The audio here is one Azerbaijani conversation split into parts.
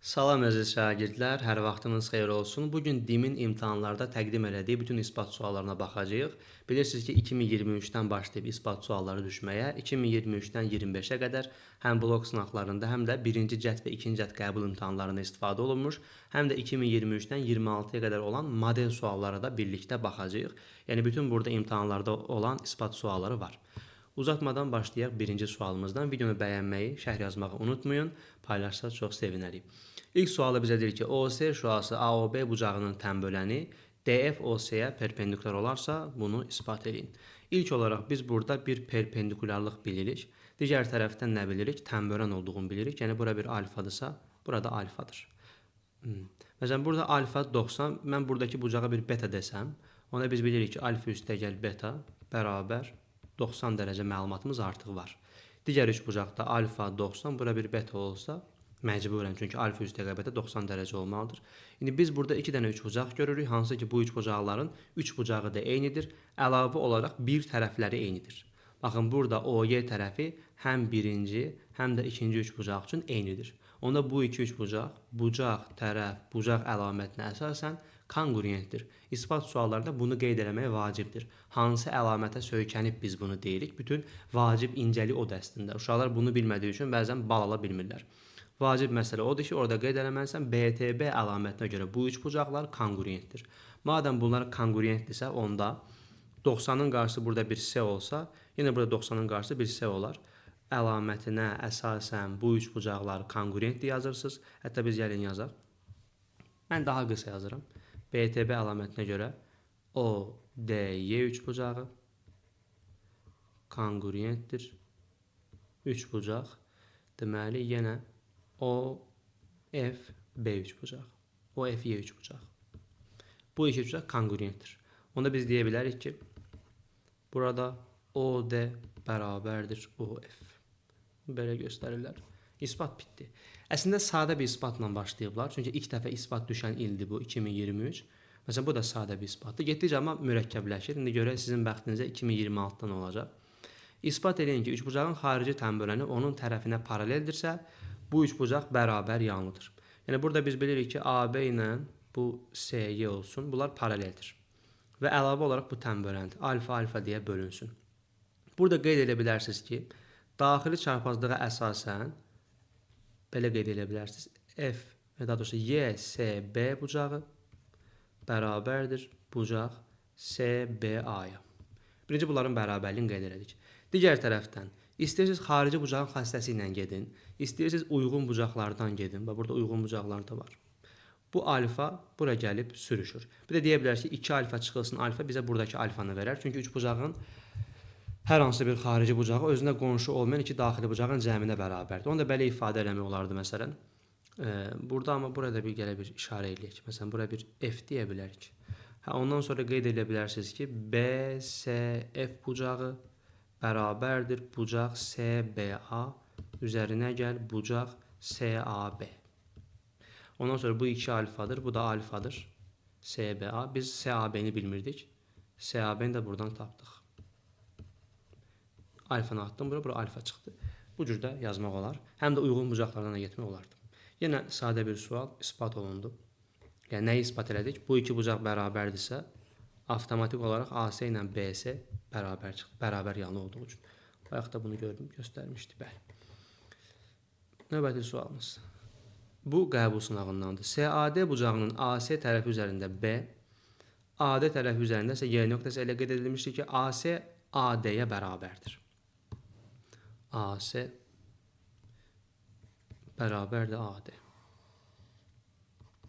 Salam əziz şagirdlər, hər vaxtınız xeyir olsun. Bu gün DİM-in imtahanlarda təqdim elədiyi bütün isbat suallarına baxacağıq. Bilirsiniz ki, 2023-dən başlayıb isbat sualları düşməyə, 2023-dən 25-ə qədər həm blok sınaqlarında, həm də 1-ci cəhd və 2-ci cəhd qəbul imtahanlarında istifadə olunmuş, həm də 2023-dən 26-ya qədər olan model suallara da birlikdə baxacağıq. Yəni bütün burada imtahanlarda olan isbat sualları var. Uzatmadan başlayaq birinci sualımızdan. Videonu bəyənməyi, şərh yazmağı unutmayın. Paylaşsa çox sevinərik. İlk sualı bizə deyir ki, OC şüası AOB bucağının tənböləni DF OC-yə perpendikular olarsa, bunu isbat edin. İlk olaraq biz burada bir perpendikularlıq bilirik. Digər tərəfdən nə bilirik? Tənbölən olduğunu bilirik. Yəni bura bir alfadırsa, burada alfadır. Məsələn, burada alfa 90, mən buradakı bucağa bir beta desəm, ona biz bilirik ki, alfa üstəgəl beta bərabər 90 dərəcə məlumatımız artıq var. Digər üç bucaqda alfa 90, bura bir beta olsa, məcburən, çünki alfa üstəgəl beta 90 dərəcə olmalıdır. İndi biz burada 2 dənə üç bucaq görürük, hansı ki, bu üç bucaqların üç bucağı da eynidir, əlavə olaraq bir tərəfləri eynidir. Baxın, burada OY tərəfi həm birinci, həm də ikinci üç bucaq üçün eynidir. Onda bu iki üç bucaq, bucaq, tərəf, bucaq əlamətinə əsasən konqruentdir. İsbat suallarında bunu qeyd etmək vacibdir. Hansı əlamətə söykənib biz bunu deyirik? Bütün vacib incəlik o dəstində. Uşaqlar bunu bilmədiyi üçün bəzən bal ala bilmirlər. Vacib məsələ odur ki, orada qeyd eləməlisən BTB əlamətinə görə bu üç bucaqlar konqruentdir. Madəm bunlar konqruentdirsə, onda 90-ın qarşısı burada bir S olsa, yenə burada 90-ın qarşısı bir S olar. Əlamətinə əsasən bu üç bucaqlar konqruentdir yazırsınız. Hətta biz gəlin yazaq. Mən daha qısa yazıram. BTB əlamətinə görə ODY üç bucağı konqruentdir. Üç bucaq. Deməli, yenə OFB üç bucaq. OFY üç bucaq. Bu iki bucaq konqruentdir. Onda biz deyə bilərik ki, burada OD bərabərdir OF. Belə göstərirlər. İsbat bitdi. Əslində sadə bir isbatla başlayıblar. Çünki ilk dəfə isbat düşən ildir bu 2023. Məsələn, bu da sadə bir isbatdır. Getdikcə amma mürəkkəbləşir. İndi görək sizin bəxtinizə 2026-dan olacaq. İsbat edin ki, üçbucağın xarici tənböləni onun tərəfinə paraleldirsə, bu üçbucaq bərabər yanlıdır. Yəni burada biz bilirik ki, AB ilə bu SY olsun. Bunlar paraleldir. Və əlavə olaraq bu tənböləndir. Alfa alfa deyə bölünsün. Burada qeyd edə bilərsiniz ki, daxili çarpazlığa əsasən belə qeyd edə bilərsiniz. F və daha doğrusu YSB bucağı bərabərdir bucaq SBA-ya. Birinci bunların bərabərliyini qeyd elədik. Digər tərəfdən istəyirsiniz xarici bucağın xassəsi ilə gedin, istəyirsiniz uyğun bucaqlardan gedin. Bax, burada uyğun bucaqlar da var. Bu alfa bura gəlib sürüşür. Bir də deyə bilərsiniz ki, 2 alfa çıxılsın, alfa bizə buradakı alfanı verər. Çünki üç bucağın hər hansı bir xarici bucağı özünə qonşu olmayan iki daxili bucağın cəminə bərabərdir. Onu da belə ifadə eləmək olardı məsələn. Burada amma burada bir gələ bir işarə eləyək. Məsələn, bura bir F deyə bilərik. Ondan sonra qeyd edə bilərsiniz ki, BSF bucağı bərabərdir bucaq SBA üzərinə gəl bucaq SAB. Ondan sonra bu 2 alfadır, bu da alfadır. SBA. Biz SAB-ni bilmirdik. SAB-ni də buradan tapdıq. Alfanı atdım, bura alfa çıxdı. Bu cürdə yazmaq olar. Həm də uyğun bucaqlardan da getmək olardı. Yenə sadə bir sual ispat olundu. Yəni, nəyi ispat elədik? Bu iki bucaq bərabərdirsə, avtomatik olaraq AC ilə BS bərabər çıxdı. Bərabər yanı olduğu üçün. Bayaq da bunu gördüm, göstərmişdi. Bəli. Növbəti sualımız. Bu qəbul sınağındandır. SAD bucağının AC tərəfi üzərində B, AD tərəfi üzərində isə Y nöqtəsi elə qeyd edilmişdir ki, AC AD-yə bərabərdir. AC bərabərdir AD.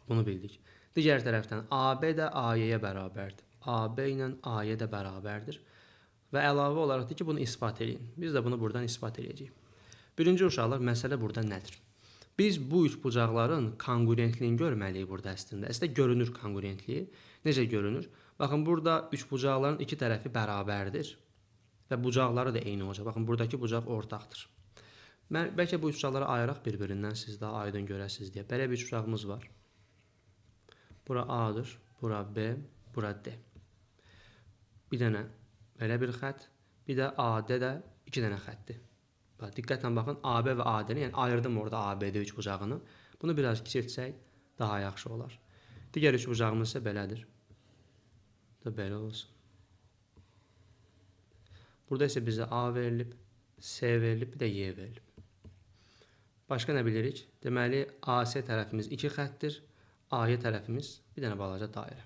Bunu bildik. Digər tərəfdən AB də AY-yə bərabərdir. AB ilə AY də bərabərdir. Və əlavə olaraq ki, bunu ispat edin. Biz də bunu buradan ispat edəcəyik. Birinci uşaqlar, məsələ burada nədir? Biz bu üç bucaqların konqruentliyini görməliyik burada əslində. Əslində görünür konqruentliyi. Necə görünür? Baxın, burada üç bucaqların iki tərəfi bərabərdir. Və bucaqları da eyni olacaq. Baxın, buradakı bucaq ortaqdır. Bəlkə bu üç bucaqları ayıraq bir-birindən siz daha aydın görəsiniz deyə. Belə bir üç bucağımız var. Bura A-dır, bura B, bura D. Bir dənə belə bir xətt, bir də AD də 2 dənə xəttdir. Diqqətlə baxın, AB və AD-ni, yəni ayırdım orada ABD üç bucağını. Bunu biraz kiçiltsək daha yaxşı olar. Digər üçbucağımız isə belədir. Da belə olsun. Burada isə bizə A verilib, C verilib, bir də Y verilib. Başqa nə bilirik? Deməli, AC tərəfimiz 2 xəttdir, AY tərəfimiz bir dənə balaca dairə.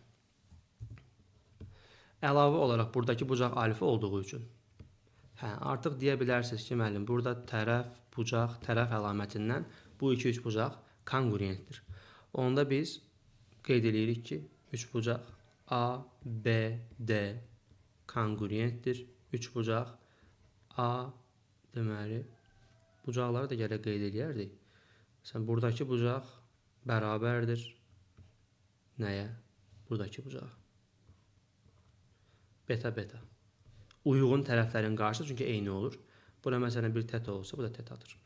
Əlavə olaraq buradakı bucaq alfa olduğu üçün artıq deyə bilərsiniz ki, müəllim, burada tərəf, bucaq, tərəf əlamətindən bu iki üçbucaq konqruentdir. Onda biz qeyd edirik ki, üçbucaq A, B, D konqruentdir. Üçbucaq A, deməli, bucaqları da gələ qeyd edərdik. Məsələn, buradakı bucaq bərabərdir nəyə? Buradakı bucaq. Beta, beta. Uyğun tərəflərin qarşısı çünki eyni olur. Bura məsələn bir teta olsa, bu da tetadır.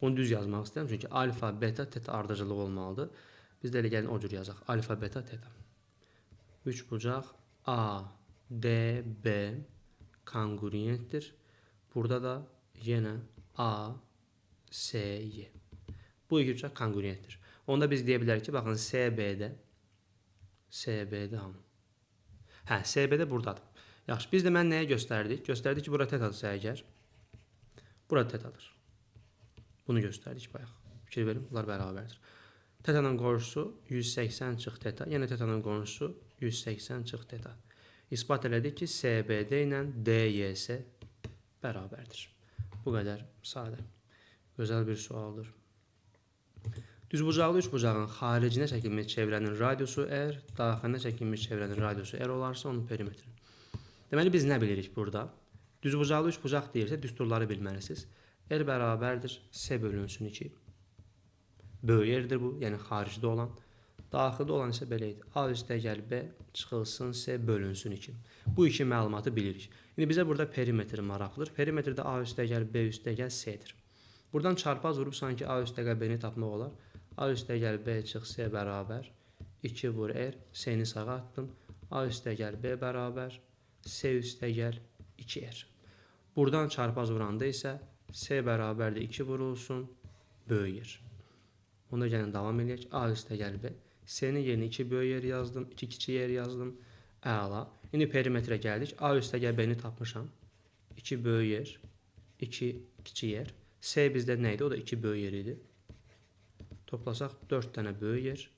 Bunu düz yazmaq istəyirəm çünki alfa, beta, teta ardıcıllıq olmalıdır. Biz də elə gəlin o cür yazaq. Alfa, beta, teta. Üçbucaq A, D, B konqruentdir. Burada da yenə A, C, Y. Bu iki üçbucaq konqruentdir. Onda biz deyə bilərik ki, baxın CB'də hamı. CB'də buradadır. Yaxşı, biz də mən nəyə göstərdik? Göstərdik ki, bura tetadırsa əgər, bura tetadır. Bunu göstərdik bayaq. Fikir verin, bunlar bərabərdir. Tetanın qonşusu 180 çıx teta, yenə tetanın qonşusu 180 çıx teta. İsbat elədik ki, CBD ilə DYS bərabərdir. Bu qədər sadə. Gözəl bir sualdır. Düzbucaqlı üçbucağın xaricinə çəkilmiş çevrənin radiusu R, daxilinə çəkilmiş çevrənin radiusu R olarsa onun perimetri. Deməli, biz nə bilirik burada? Düzbucaqlı üçbucaq deyirsə, düsturları bilməlisiniz. R bərabərdir C bölünsün 2. Böyük R-dir bu, yəni xaricdə olan. Daxildə olan isə belə idi. A üstəgəl B çıxılsın C bölünsün 2. Bu iki məlumatı bilirik. İndi bizə burada perimetr maraqlıdır. Perimetrdə A üstəgəl B üstəgəl C-dir. Buradan çarpaz vurub sanki A üstəgəl B-ni tapmaq olar. A üstəgəl B çıx C bərabər 2 vur R, C-ni sağa atdım. A üstəgəl B bərabər C üstəgəl 2R. Buradan çarpaz vuranda isə C bərabərdir 2 vurulsun, böyüyür. Ona gəlin davam edək. A üstəgəl B. C-nin yerinə 2 böyük yer yazdım, 2 kiçik yer yazdım. Əla. İndi perimetrə gəldik. A üstəgəl B-ni tapmışam. 2 böyük yer, 2 kiçik yer. C bizdə nə idi? O da 2 böyük yer idi. Toplasaq 4 dənə böyük yer,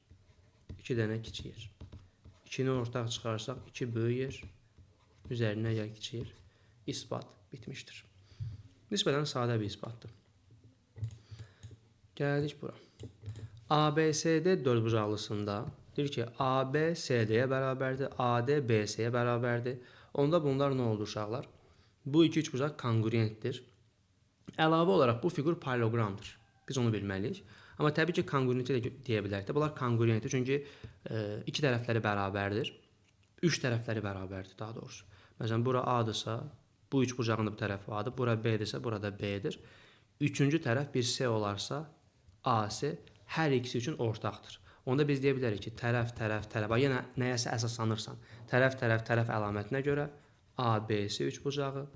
2 dənə kiçik yer. 2-ni ortaq çıxarsaq 2 böyük yer, üzərinə ya kiçik yer. İsbat bitmişdir. Nisbətən sadə bir isbatdır. Gəldik bura. ABCD dördbucaqlısında deyir ki, AB CD-yə bərabərdir, AD BC-yə bərabərdir. Onda bunlar nə oldu uşaqlar? Bu iki üçbucaq konqruentdir. Əlavə olaraq bu fiqur paralleloqramdır. Biz onu bilməliyik. Amma təbii ki, konqruenti də deyə bilərik də. Bunlar konqruentdir çünki iki tərəfləri bərabərdir. Üç tərəfləri bərabərdir daha doğrusu. Məsələn, bura A-dırsa, bu üçbucağın da bu tərəfi A-dır. Bura B-dirsə, burada B-dir. Üçüncü tərəf bir C olarsa, AC hər ikisi üçün ortaqdır. Onda biz deyə bilərik ki, tərəf. Yenə nəyəsə əsaslanırsan. Tərəf əlamətinə görə ABC üçbucağı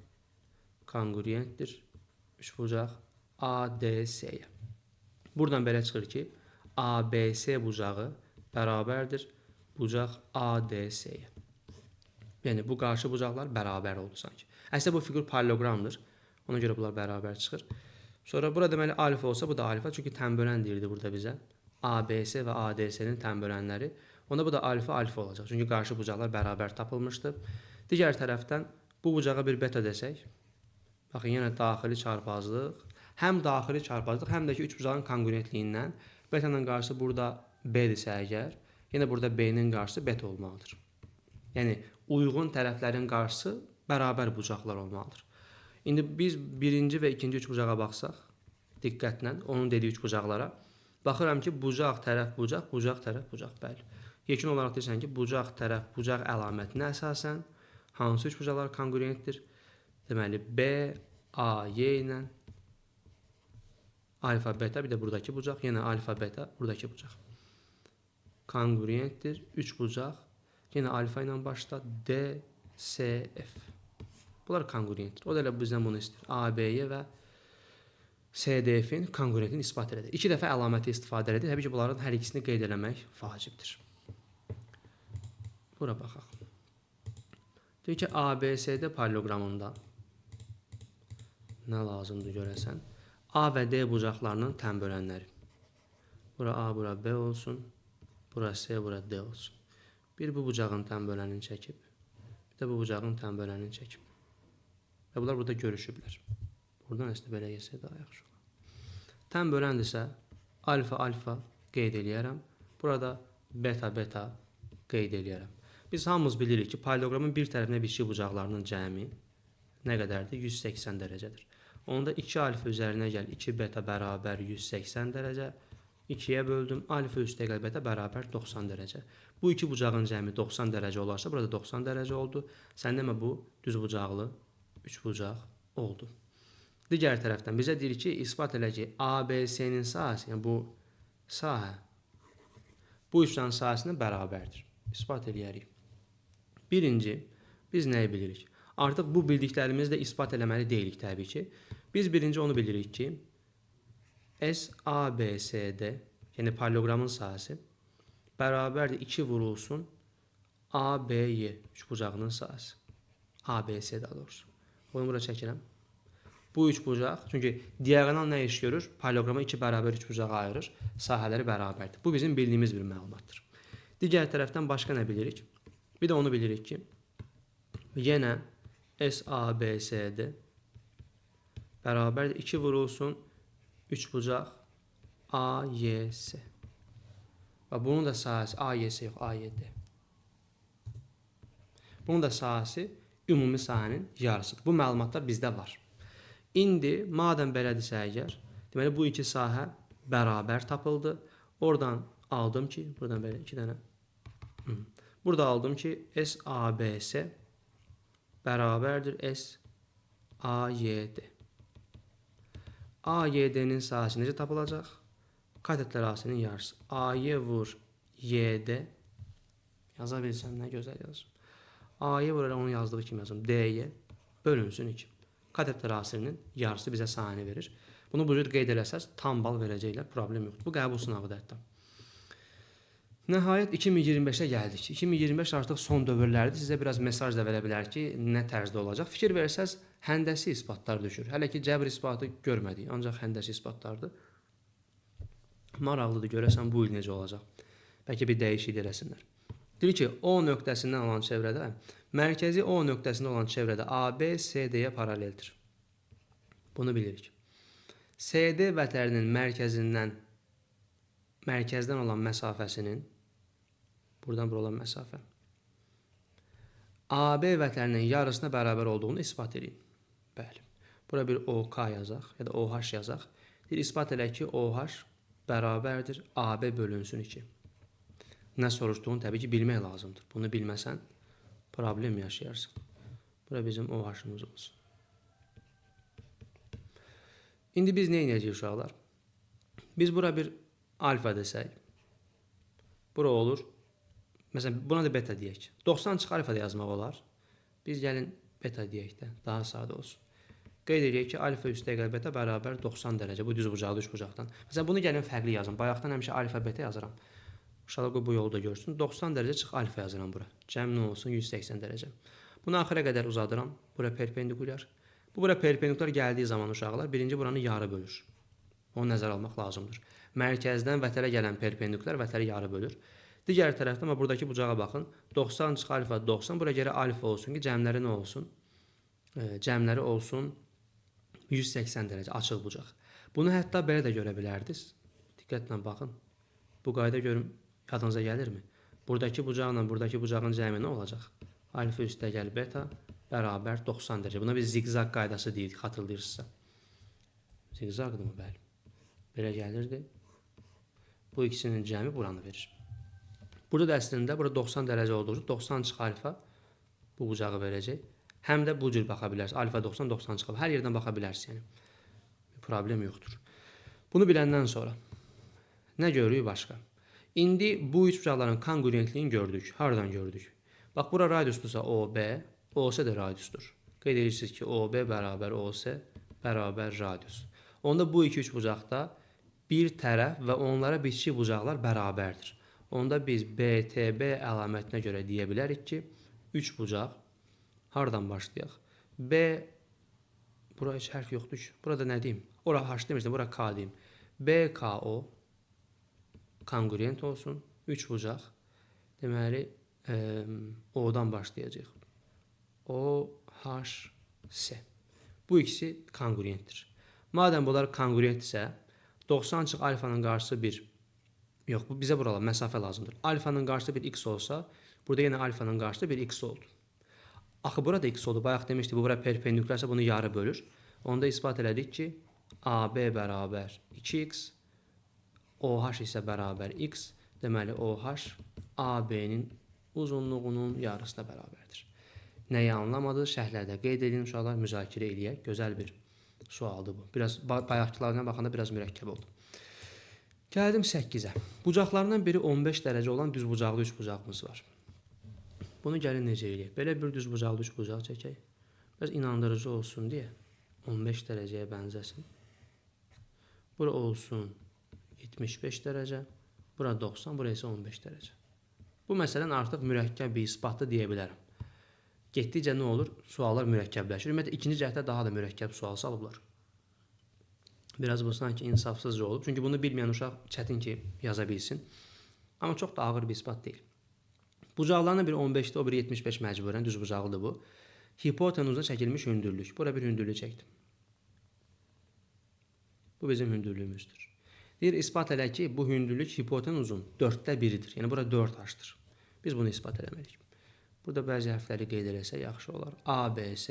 konqruentdir. Üçbucaq ADC-yə. Buradan belə çıxır ki, ABC bucağı bərabərdir bucaq ADC-yə. Yəni, bu qarşı bucaqlar bərabər oldu sanki. Əslində, bu fiqur paralleloqramdır. Ona görə bunlar bərabər çıxır. Sonra burada deməli alfa olsa, bu da alfa. Çünki tənbölən deyirdi burada bizə. ABC və ADC-nin tənbölənləri. Onda bu da alfa olacaq. Çünki qarşı bucaqlar bərabər tapılmışdı. Digər tərəfdən bu bucağa bir beta desək. Baxın, yenə daxili çarpazlıq. Həm daxili çarpazlıq, həm də ki, üçbucağın konqruentliyindən betanın qarşısı burada B-dirsə əgər, yenə burada B-nin qarşısı beta olmalıdır. Yəni, uyğun tərəflərin qarşısı bərabər bucaqlar olmalıdır. İndi biz birinci və ikinci üçbucağa baxsaq, diqqətlə, onun dediyi üçbucaqlara, baxıram ki, bucaq, tərəf, bucaq, bucaq, tərəf, bucaq, bəli. Yekun olaraq deyirsən ki, bucaq, tərəf, bucaq əlamətinə əsasən hansı üçbucaqlar konqruentdir? Deməli, B, A, Y ilə alfa, beta, bir də buradakı bucaq, yenə alfa, beta, buradakı bucaq. Konqruentdir, üç bucaq, yenə alfa ilə başla, D, C, F. Bunlar konqruentdir. O da elə bizdən bunu istəyir. A, B-yə və SDF-in konkurentini isbat elədik. 2 dəfə əlaməti istifadə elədik. Təbii ki, bunların hər ikisini qeyd eləmək vacibdir. Bura baxaq. Deyir ki, ABCD paralleloqramında nə lazımdır görəsən? A və D bucaqlarının tən bölənləri. Bura A, bura B olsun. Bura C, bura D olsun. Bir bu bucağın tən bölənini çəkib. Bir də bu bucağın tən bölənini çəkib. Və bunlar burada görüşüblər. Buradan əslində belə gəlsə daha yaxşı olar. Tən böləndirsə alfa alfa qeyd eləyərəm. Burada beta beta qeyd eləyərəm. Biz hamımız bilirik ki, paralleloqramın bir tərəfinə bitişik bucaqlarının cəmi nə qədərdir? 180 dərəcədir. Onda 2 alfa üzərinə gəl, 2 beta bərabər 180 dərəcə. 2-yə böldüm, alfa üstə gəl beta bərabər 90 dərəcə. Bu iki bucağın cəmi 90 dərəcə olarsa, burada 90 dərəcə oldu. Sən demə bu düz bucaqlı 3 bucaq oldu. Digər tərəfdən bizə deyir ki, isbat elə ki, ABC-nin sahəsi, yəni bu sahə, bu üçlərin sahəsinə bərabərdir. İsbat eləyərik. Birinci, biz nəyi bilirik? Artıq bu bildiklərimizlə ispat eləməli deyilik təbii ki. Biz birinci onu bilirik ki, SABCD, yəni paralleloqramın sahəsi, bərabərdir 2 vurulsun ABY, üç bucağının sahəsi. ABC daha doğrusu. Onu bura çəkirəm. Bu üç bucaq, çünki diagonal nə iş görür? Paralleloqrama 2 bərabər üç bucağa ayırır, sahələri bərabərdir. Bu bizim bildiyimiz bir məlumatdır. Digər tərəfdən başqa nə bilirik? Bir də onu bilirik ki, yenə SABCD bərabərdir 2 vurulsun 3 bucaq AYS. Və bunun da sahəsi AYS yox, AYD. Bunun da sahəsi ümumi sahənin yarısıdır. Bu məlumatlar bizdə var. İndi, madəm belədirsə əgər, deməli bu iki sahə bərabər tapıldı. Oradan aldım ki, buradan belə 2 dənə. Burada aldım ki, SABS bərabərdir SAYD. AYD-nin sahəsi necə tapılacaq? Katetlər A-sinin yarısı. AY vur YD. Yaza bilsəm nə gözəl yazım. A'ya vuraraq onu yazdığı kimi yazım. D'ye bölünsün 2. Katetlər A-sinin yarısı bizə sahəni verir. Bunu bu cür qeyd eləsəz tam bal verəcəklər. Problem yoxdur. Bu qəbul sınavıdır hətta. Nəhayət 2025-ə gəldik. 2025 artıq son dövrlərdir. Sizə biraz mesaj da verə bilər ki, nə tərzdə olacaq. Fikir versəz, həndəsi isbatlar düşür. Hələ ki, cəbr isbatı görmədik, ancaq həndəsi isbatlardır. Maraqlıdır, görəsən bu il necə olacaq. Bəlkə bir dəyişik eləsinlər. Deyir ki, O nöqtəsindən olan çevrədə, mərkəzi O nöqtəsində olan çevrədə AB CD-yə paraleldir. Bunu bilirik. CD vətərinin mərkəzdən olan məsafəsinin, buradan bura olan məsafə, AB vətərinin yarısına bərabər olduğunu isbat edin. Bəli. Bura bir OK yazaq, ya da OH yazaq. Deyir, isbat elə ki, OH bərabərdir AB bölünsün 2. Nə soruşduğunu təbii ki, bilmək lazımdır. Bunu bilməsən, problem yaşayarsan. Bura bizim OH-ımız olsun. İndi biz nə edəcəyik uşaqlar? Biz bura bir alfa desək, bura olur, məsələn, buna da beta deyək. 90 çıx alfa da yazmaq olar. Biz gəlin beta deyək də, daha sadə olsun. Qeyd edək ki, alfa üstə gəl beta bərabər 90 dərəcə. Bu düz bucaqdır, üç bucaqdan. Məsələn, bunu gəlin fərqli yazın. Bayaqdan həmişə alfa beta yazıram. Uşaqlar bu yolda görsün. 90 dərəcə çıx alfa yazıram bura. Cəm nə olsun? 180 dərəcə. Bunu axıra qədər uzadıram. Bura perpendikulyar. Bu bura perpendikulyar gəldiyi zaman uşaqlar birinci buranı yarı bölür. Onu nəzərə almaq lazımdır. Mərkəzdən vətərə gələn perpendikulyar vətəri yarı bölür. Digər tərəfdən buradakı bucağa baxın. 90 çıx alfa 90. Bura gələ alfa olsun ki, cəmləri nə olsun? Cəmləri olsun 180 dərəcə açıq bucaq. Bunu hətta belə də görə bilərdiniz. Diqqətlə baxın. Bu qayda görüm yadınıza gəlirmi? Buradakı bucaqla buradakı bucağın cəmi nə olacaq? Alfa üstə gəl beta bərabər 90 dərəcə. Buna biz zigzag qaydası deyirik, xatırlayırsınızsa. Zigzagdır mı? Bəli. Belə gəlirdi. Bu ikisinin cəmi buranı verir. Burada da əslində burada 90 dərəcə olduğu üçün 90 çıx alfa bu bucağı verəcək. Həm də bu cür baxa bilərsiniz. Alfa 90, 90 çıxıb. Hər yerdən baxa bilərsiniz. Yəni. Problem yoxdur. Bunu biləndən sonra nə görürük başqa? İndi bu üç bucaqların kongruentliyini gördük. Hardan gördük? Bax, bura radiusdursa OB, OC də radiusdur. Qeyd edirsiniz ki, OB bərabər OC bərabər radius. Onda bu iki üçbucaqda bir tərəf və onlara bitişik bucaqlar bərabərdir. Onda biz BTB əlamətinə görə deyə bilərik ki, üçbucaq hardan başlayaq? B, bura heç hərf yoxdur ki. Burada nə deyim? Ora H demişdim, bura K deyim. BKO kongruent olsun. Üçbucaq. Deməli, O'dan başlayacaq. OHS. Bu ikisi kongruentdir. Madəm bunlar kongruentdirsə, 90 çıx alfanın qarşısı 1. Yox, bu bizə buralar məsafə lazımdır. Alfanın qarşısı bir x olsa, burada yenə alfanın qarşısı bir x oldu. Axı burada x oldu. Bayaq demişdik, bu bura perpendikularsa bunu yarı bölür. Onda isbat elədik ki, AB bərabər 2x, OH isə bərabər x. Deməli, OH AB-nin uzunluğunun yarısına bərabərdir. Nəyi anlamadı? Şərhlərdə qeyd edin, uşaqlar müzakirə eləyək. Gözəl bir sualdır bu. Biraz bayaqçılarına baxanda biraz mürəkkəb oldu. Gəldim 8-ə. Bucaqlarından biri 15 dərəcə olan düzbucaqlı üçbucağımız var. Bunu gəlin necə eləyək? Belə bir düzbucaqlı üçbucaq çəkək. Biraz inandırıcı olsun deyə 15 dərəcəyə bənzəsin. Bura olsun 75 dərəcə, bura 90, bura isə 15 dərəcə. Bu məsələn artıq mürəkkəb bir isbatlı deyə bilərəm. Getdikcə nə olur? Suallar mürəkkəbləşir. Ümumiyyətlə, ikinci cəhətdə daha da mürəkkəb sual salıblar. Biraz bu sanki insafsızca olub. Çünki bunu bilməyən uşaq çətin ki, yaza bilsin. Amma çox da ağır bir isbat deyil. Bucaqlarının biri 15-dir, o biri 75 məcburən, düz bucaqlıdır bu. Hipotenuzda çəkilmiş hündürlük. Bura bir hündürlük çəkdim. Bu bizim hündürlüyümüzdür. Deyir, isbat elə ki, bu hündürlük hipotenuzun 4də biridir. Yəni, bura 4H-dır. Biz bunu isbat eləməliyik. Burada bəzi hərfləri qeyd eləsə yaxşı olar. ABS,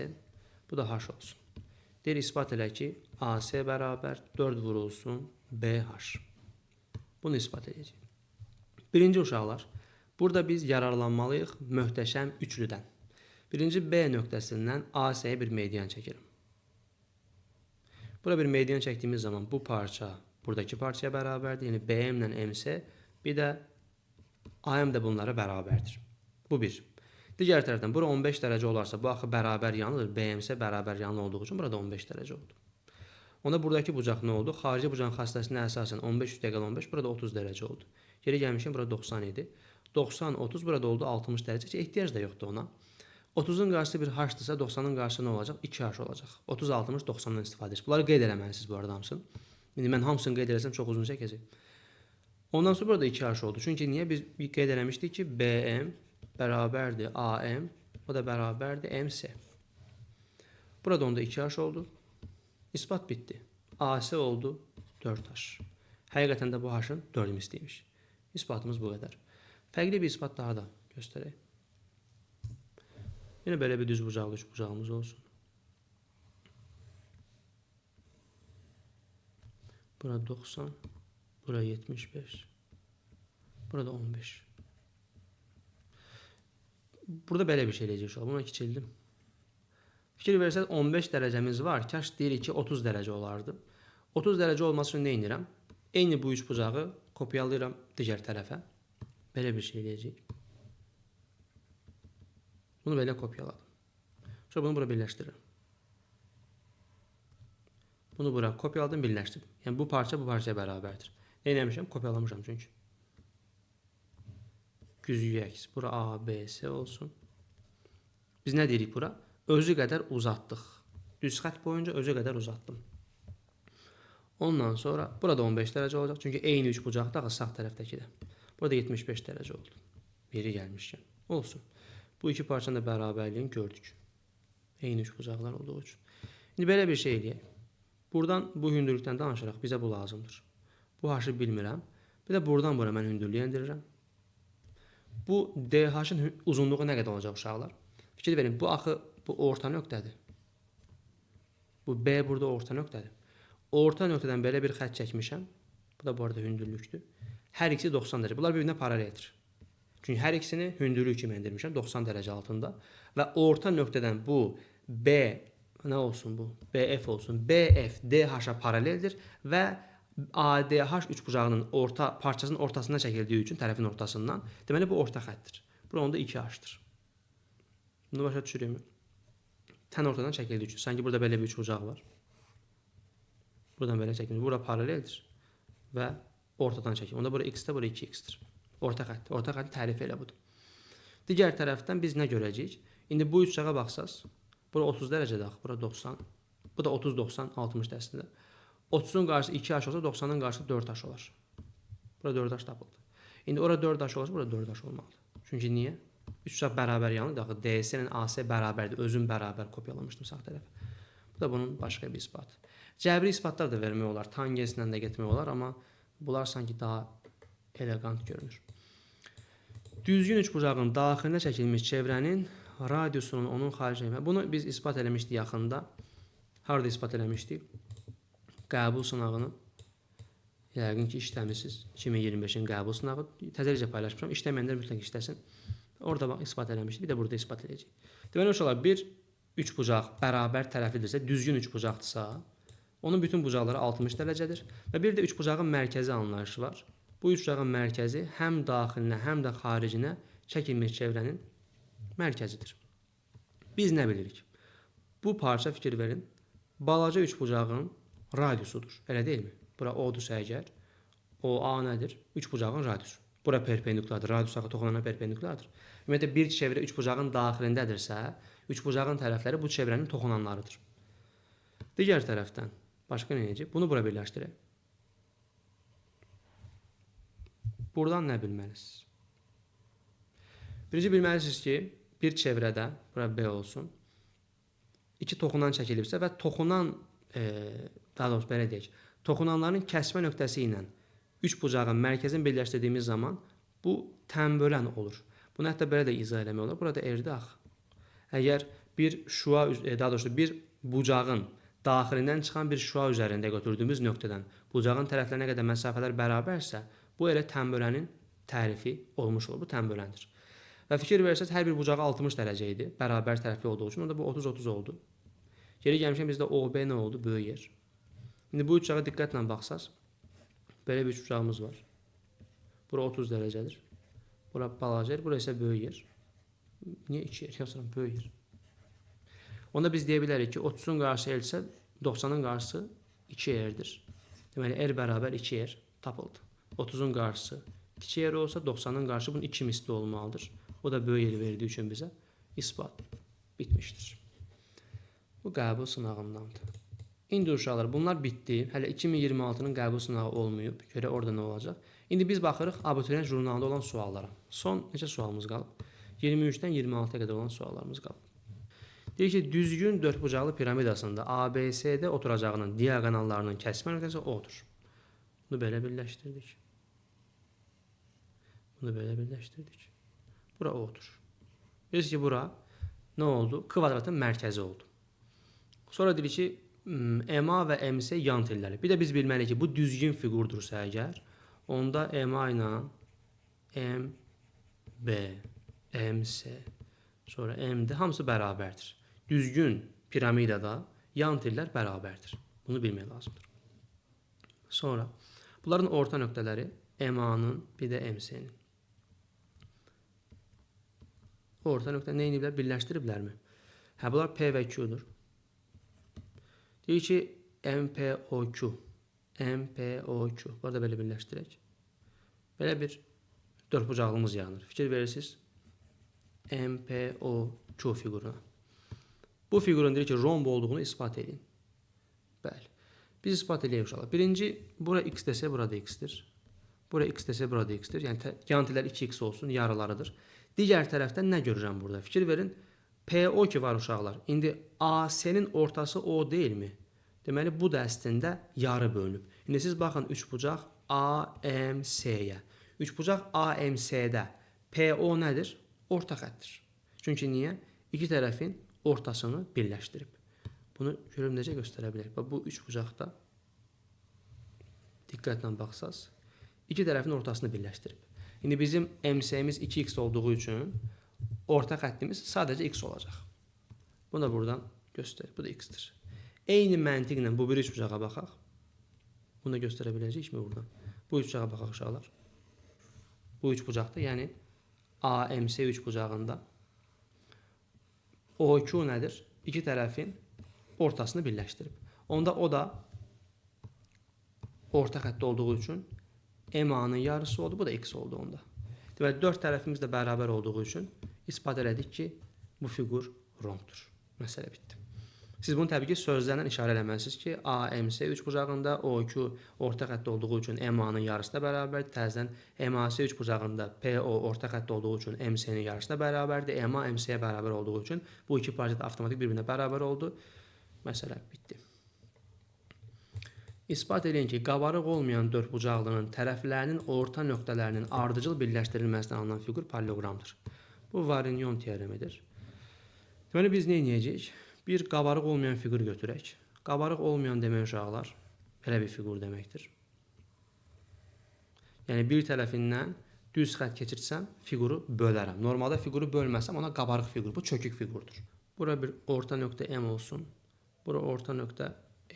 bu da H olsun. Deyir, isbat elə ki, AC bərabər 4 vurulsun BH. Bunu ispat edəcəyik. Birinci uşaqlar, burada biz yararlanmalıyıq möhtəşəm üçlüdən. Birinci B nöqtəsindən AC-yə bir median çəkirim. Bura bir median çəkdiyimiz zaman bu parça buradakı parçaya bərabərdir. Yəni, BM ilə MC, bir də AM də bunlara bərabərdir. Bu bir. Digər tərəfdən, bura 15 dərəcə olarsa, bu axı bərabər yanıdır. BMC bərabər yanlı olduğu üçün burada 15 dərəcə oldu. Onda buradakı bucaq nə oldu? Xarici bucağın xassəsinə əsasən 15-15, burada 30 dərəcə oldu. Yeri gəlmişkən, burada 90 idi. 90-30, burada oldu 60 dərəcə. Ehtiyac da yoxdur ona. 30-un qarşısı bir H-dırsa, 90-ın qarşısı nə olacaq? 2H olacaq. 30-60, 90-dan istifadə edilir. Bunları qeyd eləməlisiniz bu arada hamısını. İndi mən hamısını qeyd eləsəm çox uzun çəkəcək. Ondan sonra burada 2H oldu. Çünki niyə? Biz qeyd eləmişdik ki, BM bərabərdir AM, o da bərabərdir MC. Burada onda 2H oldu. İspat bitdi. AC oldu 4H. Həqiqətən də bu H-ın 4 misliymiş. İsbatımız bu qədər. Fərqli bir ispat daha da göstərək. Yine belə bir düz bucaqlı üçbucağımız olsun. Burada 90, burada 75, burada 15. Burada belə bir şey eləyəcək. Buna kiçildim. Fikir versəz 15 dərəcəmiz var. Kaş deyirik ki 30 dərəcə olardı. 30 dərəcə olması üçün nə edirəm? Eyni bu üç bucağı kopyalayıram digər tərəfə. Belə bir şey eləyəcək. Bunu belə kopyaladım. Sonra bunu bura birləşdirirəm. Bunu bura kopyaladım, birləşdirdim. Yəni bu parça bu parçaya bərabərdir. Nə eləmişəm? Kopyalamışam çünki. Güzgü əks. Bura A, B, S olsun. Biz nə deyirik bura? Özü qədər uzatdıq. Düz xətt boyunca özü qədər uzatdım. Ondan sonra burada 15 dərəcə olacaq. Çünki eyni üç bucaqda sağ tərəfdəki də. Burada 75 dərəcə oldu. Yeri gəlmişkən. Olsun. Bu iki parçanın da bərabərliyini gördük. Eyni üç bucaqlar olduğu üçün. İndi belə bir şey eləyək. Buradan bu hündürlükdən danışıraq. Bizə bu lazımdır. Bu H-ı bilmirəm. Bir də buradan bura mən hündürlüyü endirirəm. Bu DH-ın uzunluğu nə qədər olacaq uşaqlar? Fikir verin. Bu axı bu orta nöqtədir. Bu B burada orta nöqtədir. Orta nöqtədən belə bir xətt çəkmişəm. Bu da bu arada hündürlükdür. Hər ikisi 90 dərəcə. Bunlar bir-birinə paraleldir. Çünki hər ikisini hündürlük kimi endirmişəm 90 dərəcə altında. Və orta nöqtədən bu B nə olsun bu? BF olsun. BF DH-a paraleldir və ADH üçbucağının orta parçasının ortasından çəkildiyi üçün tərəfin ortasından, deməli bu orta xəttdir. Bura onda 2H-dır. Bunu başa düşürəm. Tən ortadan çəkildiyi üçün. Sanki burada belə bir üçbucaq var. Buradan belə çəkilmiş. Bura paraleldir və ortadan çəkilir. Onda bura x-də, bura 2x-dir. Orta xətt. Orta xəttin tərifi elə budur. Digər tərəfdən biz nə görəcəyik? İndi bu üçcağa baxsaz, bura 30 dərəcədə axı, bura 90. Bu da 30, 90, 60 əslində. 30-un qarşısı 2h olsa, 90-ın qarşısı 4h olar. Bura 4h tapıldı. İndi ora 4h olsa, bura 4h olmalıdır. Çünki niyə? Üçcaq bərabər yanıdır. Axı DS ilə AC bərabərdir. Özüm bərabər kopyalamışdım sağ tərəfə. Bu da bunun başqa bir isbatı. Cəbri isbatlar da vermək olar. Tangenslə də getmək olar, amma bunlar sanki daha elegant görünür. Düzgün üçbucağın daxilində çəkilmiş çevrənin radiusunun onun xaricində. Bunu biz isbat eləmişdik yaxında. Harada isbat eləmişdik? Qəbul sınağını. Yəqin ki, işləmişsiniz. 2025-in qəbul sınağı. Təzəcə paylaşmışam. İşləməyənlər mütləq işləsin. Orada bax, isbat eləmişdik. Bir də burada isbat edəcəyik. Deməli, uşaqlar, bir üçbucaq bərabər tərəflidirsə, düzgün üçbucaqdırsa, onun bütün bucaqları 60 dərəcədir. Və bir də üçbucağın mərkəzi anlayışı var. Bu üçbucağın mərkəzi həm daxilinə, həm də xaricinə çəkilmiş çevrənin mərkəzidir. Biz nə bilirik? Bu parça fikir verin. Balaca üçbucağın radiusudur. Elə deyilmi? Bura O-dursa əgər, O-A nədir? Üçbucağın radiusu. Bura perpendikulardır. Radius axı toxunana perpendikulardır. Ümumiyyətlə, bir çevrə üçbucağın daxilindədirsə, üçbucağın tərəfləri bu çevrənin toxunanlarıdır. Digər tərəfdən, başqa nə edəcək? Bunu bura birləşdirək. Buradan nə bilməlisiniz? Birinci bilməlisiniz ki, bir çevrədə, bura B olsun, iki toxunan çəkilibsə və toxunan, daha doğrusu belə deyək, toxunanların kəsmə nöqtəsi ilə üçbucağın mərkəzini birləşdirdiyimiz zaman bu təmbölən olur. Bunu hətta belə də izah eləmək olar. Burada R-dir axı. Əgər bir şua, daha doğrusu bir bucağın daxilindən çıxan bir şua üzərində götürdüyümüz nöqtədən bucağın tərəflərinə qədər məsafələr bərabərsə, bu elə təmbölənin tərifi olmuş olur. Bu təmböləndir. Və fikir versəz, hər bir bucağı 60 dərəcə idi. Bərabər tərəfli olduğu üçün, onda bu 30-30 oldu. Geri gəlmişəm, bizdə OB nə oldu? Böyük yer. İndi bu üçcağa diqqətlə baxsaz, belə bir üçbucağımız var. Bura 30 dərəcədir. Bura balaca yer, bura isə böyük yer. Niyə 2 yer? Yazıram, böyük yer. Onda biz deyə bilərik ki, 30-un qarşısı elsə, 90-ın qarşısı 2 yerdir. Deməli, R bərabər 2 yer tapıldı. 30-un qarşısı 2 yer olsa, 90-ın qarşısı bunun 2 misli olmalıdır. O da böyük yer verdiyi üçün bizə isbat bitmişdir. Bu qəbul sınağındandır. İndi uşaqlar, bunlar bitdi. Hələ 2026-nın qəbul sınağı olmayıb. Görə orada nə olacaq? İndi biz baxırıq abituriyent jurnalında olan suallara. Son neçə sualımız qalıb? 23-dən 26-ya qədər olan suallarımız qalıb. Deyir ki, düzgün dördbucaqlı piramidasında ABCD oturacağının diaqonallarının kəsmə nöqtəsi O-dur. Bunu belə birləşdirdik. Bunu belə birləşdirdik. Bura O-dur. Bilirsiniz ki, bura nə oldu? Kvadratın mərkəzi oldu. Sonra deyir ki, MA və MC yan telləri. Bir də biz bilməliyik ki, bu düzgün fiqurdursa əgər, onda MA ilə MB, MC, sonra MD hamısı bərabərdir. Düzgün piramidada yan tellər bərabərdir. Bunu bilmək lazımdır. Sonra bunların orta nöqtələri MA-nın, bir də MC-nin. Orta nöqtə nə ediblər? Birləşdiriblərmi? Hə, bunlar P və Q-dur. Deyir ki, MPOQ. MPOQ. Burada belə birləşdirək. Belə bir dördbucaqlımız yaranır. Fikir verirsiniz. MPOQ fiquruna. Bu fiqurun deyir ki, romb olduğunu ispat edin. Bəli. Biz ispat edəyik uşaqlar. Birinci, bura x desə, burada x-dir. Bura x desə, burada x-dir. Yəni, yan tellər 2x olsun, yarılarıdır. Digər tərəfdən nə görürəm burada? Fikir verin. PO ki var uşaqlar. İndi AC-nin ortası O deyilmi? Deməli, bu da əslində yarı bölünüb. İndi siz baxın, üçbucaq AMC-yə. Üçbucaq AMC-də PO nədir? Orta xəttir. Çünki niyə? İki tərəfin ortasını birləşdirib. Bunu görüm necə göstərə bilərik. Bu üçbucaqda diqqətlə baxsaz, iki tərəfin ortasını birləşdirib. İndi bizim MC-miz 2x olduğu üçün orta xəttimiz sadəcə x olacaq. Bunu da buradan göstərir. Bu da x-dir. Eyni məntiqlə bu bir üçbucağa baxaq. Bunu da göstərə biləcəyikmi buradan? Bu üçbucağa baxaq uşaqlar. Bu üçbucaqda, yəni AMC üçbucağında OQ nədir? İki tərəfin ortasını birləşdirib. Onda o da orta xətt olduğu üçün MA-nın yarısı oldu, bu da x oldu onda. Deməli, 4 tərəfimiz də bərabər olduğu üçün ispat elədik ki, bu fiqur ronddur. Məsələ bitdi. Siz bunu təbii ki, sözlərlə işarə eləməlisiniz ki, AMC 3 bucağında, O2 orta xətt olduğu üçün MA-nın yarısına bərabərdir. Təzədən MAC 3 bucağında PO orta xətt olduğu üçün MC-nin yarısına bərabərdir. MA MC-yə bərabər olduğu üçün bu iki parçada avtomatik bir-birinə bərabər oldu. Məsələ bitdi. İspat edin ki, qabarıq olmayan dördbucaqlının tərəflərinin orta nöqtələrinin ardıcıl birləşdirilməsindən alınan fiqur paralleloqramdır. Bu Varignon teoremidir. Deməli, biz nə edəcəyik? Bir qabarıq olmayan fiqur götürək. Qabarıq olmayan demək uşaqlar, belə bir fiqur deməkdir. Yəni, bir tərəfindən düz xətt keçirsəm, fiquru bölərəm. Normalda fiquru bölməsəm, ona qabarıq fiqur, bu çökük fiqurdur. Bura bir orta nöqtə M olsun, bura orta nöqtə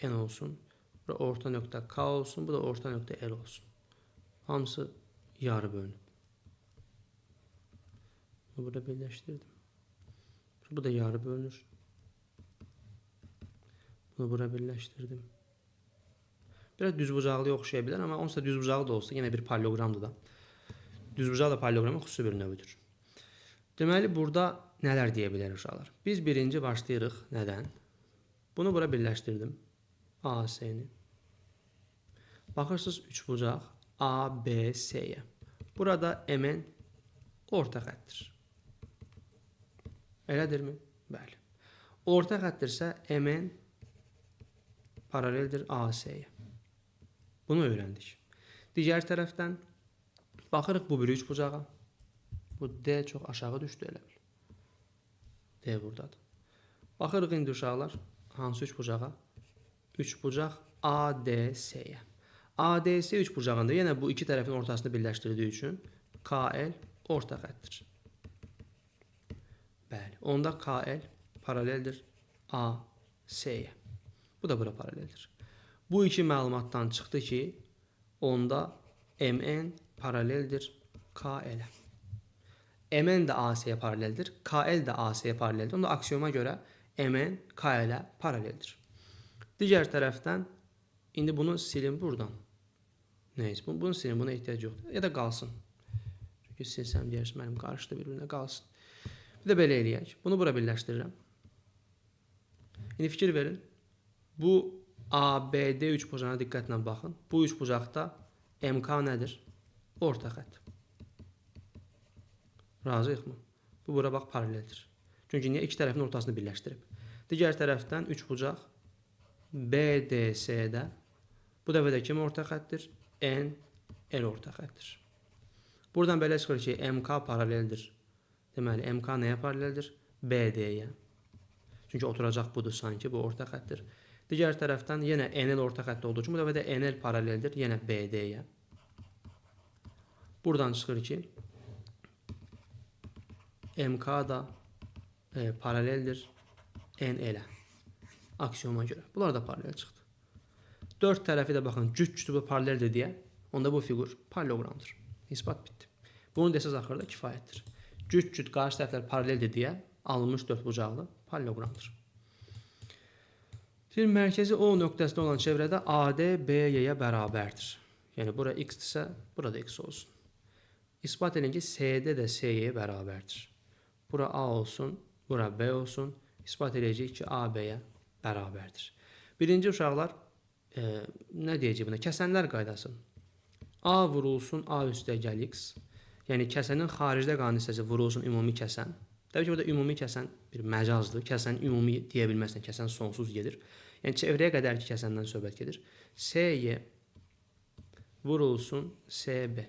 N olsun, bura orta nöqtə K olsun, bu da orta nöqtə L olsun. Hamısı yarı bölünüb. Bunu burada birləşdirdim. Bu da yarı bölünür. Bunu bura birləşdirdim. Biraz düzbucaqlıya oxşaya bilər, amma onsuz da düzbucaqlı da olsa, yenə bir paralleloqramdır da. Düzbucaq da paralleloqramın xüsusi bir növüdür. Deməli, burada nələr deyə bilərik uşaqlar? Biz birinci başlayırıq nədən? Bunu bura birləşdirdim. AC-ni. Baxırsınız, üçbucaq ABC-yə. Burada MN orta xəttdir. Elədirmi? Bəli. Orta xətdirsə MN paraleldir AC-yə. Bunu öyrəndik. Digər tərəfdən baxırıq bu bir üçbucağa. Bu D çox aşağı düşdü elə bil. D buradadır. Baxırıq indi uşaqlar hansı üçbucağa? Üçbucaq ADC-yə. ADC üçbucağında yenə bu iki tərəfin ortasını birləşdirdiyi üçün KL orta xəttdir. Bəli, onda KL paraleldir AC-yə. Bu da bura paraleldir. Bu iki məlumatdan çıxdı ki, onda MN paraleldir KL-ə. MN də AC-yə paraleldir, KL də AC-yə paraleldir. Onda aksiyoma görə MN KL-ə paraleldir. Digər tərəfdən, indi bunu silin buradan. Neyse, bunu silin, buna ehtiyac yoxdur. Ya da qalsın. Çünki silsəm deyərsin, mənim qarışdı bir-birinə, qalsın. Bir də belə eləyək. Bunu bura birləşdirirəm. İndi fikir verin. Bu ABD üçbucağına diqqətlə baxın. Bu üçbucaqda MK nədir? Orta xətt. Razıyıqmı? Bu bura bax paraleldir. Çünki niyə? İki tərəfin ortasını birləşdirib. Digər tərəfdən üçbucaq BDC-də bu dəfə də kim orta xəttdir? N, L orta xəttdir. Buradan belə çıxır ki, MK paraleldir. Deməli, MK nəyə paraleldir? BD-yə. Çünki oturacaq budur sanki, bu orta xəttdir. Digər tərəfdən yenə NL orta xətt olduğu üçün bu dəfə də NL paraleldir, yenə BD-yə. Buradan çıxır ki, MK da paraleldir NL-ə. Aksiyoma görə. Bunlar da paralel çıxdı. Dörd tərəfi də baxın, cüt-cütü bu paraleldir deyə, onda bu fiqur paralleloqramdır. İspat bitdi. Bunu desəz axırda kifayətdir. Cüt-cüt qarşı tərəflər paraleldir deyə alınmış dördbucaqlı paralleloqramdır. Şimdi mərkəzi O nöqtəsində olan çevrədə AD BY-yə bərabərdir. Yəni, bura x-dirsə, burada x olsun. İspat edin ki, CD də CY-yə bərabərdir. Bura A olsun, bura B olsun. İspat edəcək ki, AB-yə bərabərdir. Birinci uşaqlar, nə deyəcək buna? Kəsənlər qaydası. A vurulsun A üstəgəl x. Yəni, kəsənin xaricdə qalan hissəsi vurulsun ümumi kəsən. Təbii ki, burada ümumi kəsən bir məcazdır. Kəsən ümumi deyə bilməzsən, kəsən sonsuz gedir. Yəni, çevrəyə qədər ki, kəsəndən söhbət gedir. CY vurulsun CB.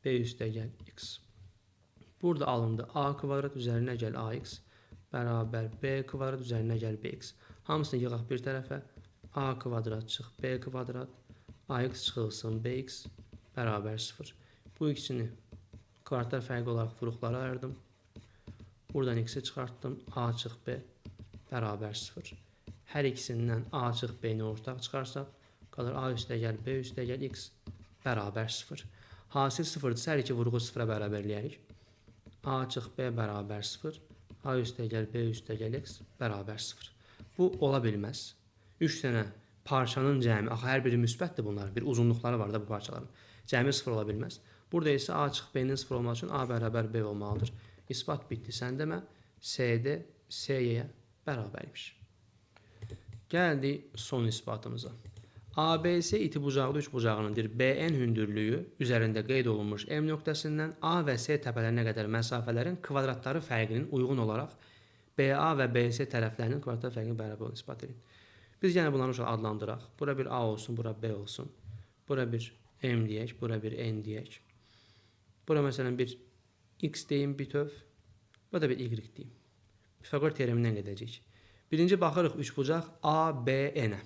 B üstəgəl x. Burada alındı A kvadrat üzərinə gəl AX bərabər B kvadrat üzərinə gəl BX. Hamısını yığaq bir tərəfə. A kvadrat çıx B kvadrat. AX çıxılsın BX bərabər 0. Bu ikisini kvadratlar fərqi olaraq vuruqlara ayırdım. Buradan x-i çıxartdım. A çıx B bərabər 0. Hər ikisindən A çıx B-ni ortaq çıxarsaq, qalır A üstəgəl B üstəgəl x bərabər 0. Hasil 0-dırsa, hər iki vuruğu 0-a bərabərləyərik. A çıx B bərabər 0. A üstəgəl B üstəgəl x bərabər 0. Bu ola bilməz. 3 dənə parçanın cəmi, axı hər biri müsbətdir bunlar. Bir uzunluqları var da bu parçaların. Cəmi 0 ola bilməz. Burada isə A çıxı B-nin 0 olması üçün A bərabər B olmalıdır. İsbat bitdi. Sən demə CD SY-yə bərabərmiş. Gəldik son isbatımıza. ABC iti bucaqlı üçbucağınındır. BN hündürlüyü üzərində qeyd olunmuş M nöqtəsindən A və C təpələrinə qədər məsafələrin kvadratları fərqinin uyğun olaraq BA və BC tərəflərinin kvadratları fərqinin bərabər olduğunu isbat edin. Biz yenə bunları adlandıraq. Bura bir A olsun, bura B olsun. Bura bir M deyək, bura bir N deyək. Bura məsələn bir X deyim bütöv. Bura da bir Y deyim. Pifaqor terimindən gedəcəyik. Birinci baxırıq üçbucaq ABN-ə.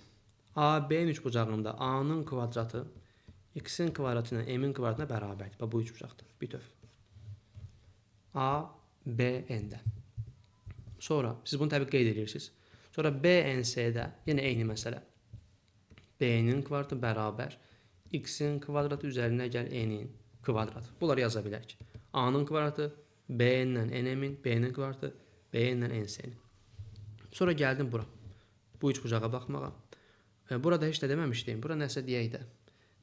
AB-nin üçbucağında A-nın kvadratı X-in kvadratı ilə M-in kvadratına bərabərdir. Bu üçbucaqdır. Bütöv. ABN-də. Sonra siz bunu təbii qeyd edirsiniz. Sonra BNC-də yenə eyni məsələ. B-nin kvadratı bərabər X-in kvadratı üzərinə gəl N-in kvadratı. Bunları yaza bilərik. A-nın kvadratı B-lə N-in, B-nin kvadratı B-lə N-nin. Sonra gəldim bura. Bu üçbucağa baxmağa. Burada heç nə deməmişdim. Bura nəsə deyək də.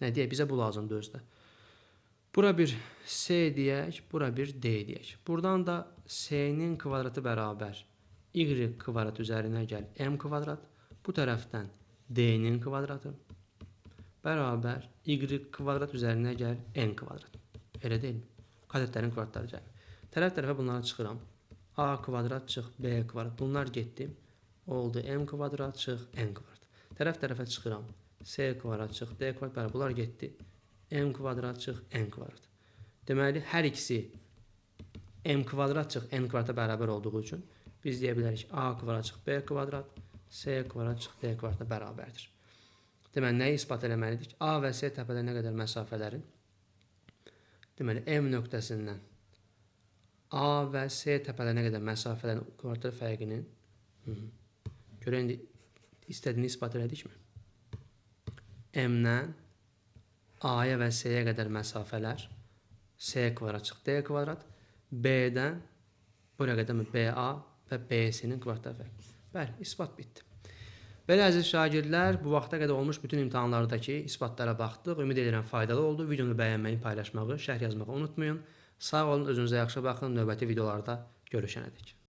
Nə deyək? Bizə bu lazımdır özdə. Bura bir C deyək, bura bir D deyək. Buradan da C-nin kvadratı bərabər Y kvadrat üzərinə gəl M kvadrat. Bu tərəfdən D-nin kvadratı bərabər Y kvadrat üzərinə gəl N kvadrat. Elə deyil mi? Kadetlərin kvadratları gəlir. Tərəf-tərəfə bunları çıxıram. A kvadrat çıx, B kvadrat. Bunlar getdi. Oldu M kvadrat çıx, N kvadrat. Tərəf-tərəfə çıxıram. C kvadrat çıx, D kvadrat. Bunlar getdi. M kvadrat çıx, N kvadrat. Deməli, hər ikisi M kvadrat çıx, N kvadrata bərabər olduğu üçün biz deyə bilərik A kvadrat çıx, B kvadrat, C kvadrat çıx, D kvadratına bərabərdir. Deməli, nəyi ispat eləməlidik? A və C təpələrinə qədər məsafələrin, deməli, M nöqtəsindən A və C təpələrinə qədər məsafələrin kvadratları fərqinin görə indi istədiyini ispat elədikmi? M-dən A-ya və C-yə qədər məsafələr C kvadrat çıx, D kvadrat, B-dən buraya qədər BA və BC-nin kvadratları fərqi. Bəli, ispat bitdi. Belə əziz şagirdlər, bu vaxta qədər olmuş bütün imtahanlardakı isbatlara baxdıq. Ümid edirəm faydalı oldu. Videonu bəyənməyi, paylaşmağı, şərh yazmağı unutmayın. Sağ olun, özünüzə yaxşı baxın. Növbəti videolarda görüşənədək.